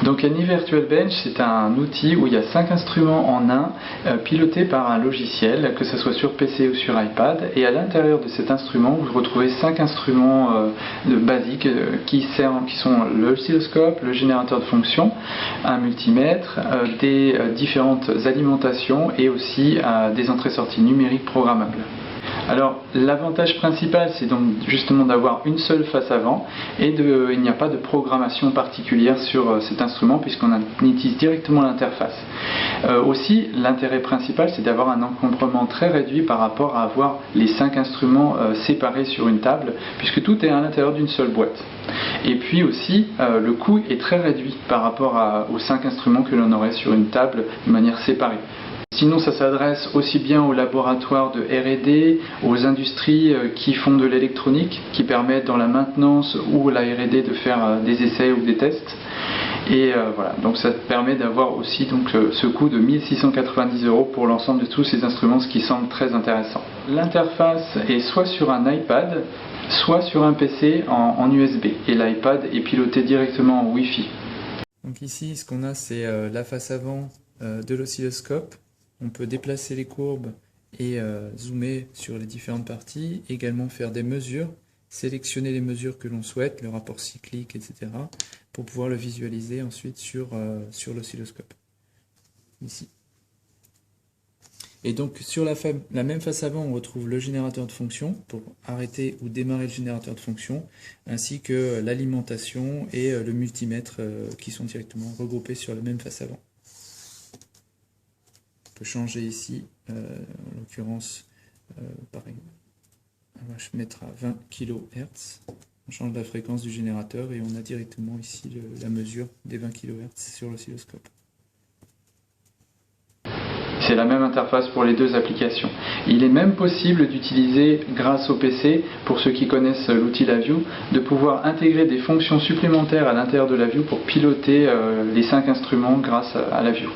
Donc ANI Virtual Bench, c'est un outil où il y a 5 instruments en un, pilotés par un logiciel, que ce soit sur PC ou sur iPad. Et à l'intérieur de cet instrument, vous retrouvez 5 instruments basiques qui sont l'oscilloscope, le générateur de fonctions, un multimètre, des différentes alimentations et aussi des entrées-sorties numériques programmables. Alors l'avantage principal, c'est donc justement d'avoir une seule face avant et il n'y a pas de programmation particulière sur cet instrument puisqu'on utilise directement l'interface. Aussi, l'intérêt principal, c'est d'avoir un encombrement très réduit par rapport à avoir les 5 instruments séparés sur une table, puisque tout est à l'intérieur d'une seule boîte. Et puis aussi, le coût est très réduit par rapport aux 5 instruments que l'on aurait sur une table de manière séparée. Sinon, ça s'adresse aussi bien aux laboratoires de R&D, aux industries qui font de l'électronique, qui permettent dans la maintenance ou la R&D de faire des essais ou des tests. Et voilà, donc ça permet d'avoir aussi donc, ce coût de 1 690 € pour l'ensemble de tous ces instruments, ce qui semble très intéressant. L'interface est soit sur un iPad, soit sur un PC en USB. Et l'iPad est piloté directement en Wi-Fi. Donc ici, ce qu'on a, c'est la face avant de l'oscilloscope. On peut déplacer les courbes et zoomer sur les différentes parties, également faire des mesures, sélectionner les mesures que l'on souhaite, le rapport cyclique, etc., pour pouvoir le visualiser ensuite sur l'oscilloscope, ici. Et donc sur la même face avant, on retrouve le générateur de fonction pour arrêter ou démarrer le générateur de fonction, ainsi que l'alimentation et le multimètre qui sont directement regroupés sur la même face avant. On peut changer ici, en l'occurrence, pareil, on va mettre à 20 kHz, on change la fréquence du générateur et on a directement ici la mesure des 20 kHz sur l'oscilloscope. C'est la même interface pour les deux applications. Il est même possible d'utiliser, grâce au PC, pour ceux qui connaissent l'outil LaView, de pouvoir intégrer des fonctions supplémentaires à l'intérieur de LaView pour piloter les 5 instruments grâce à LaView.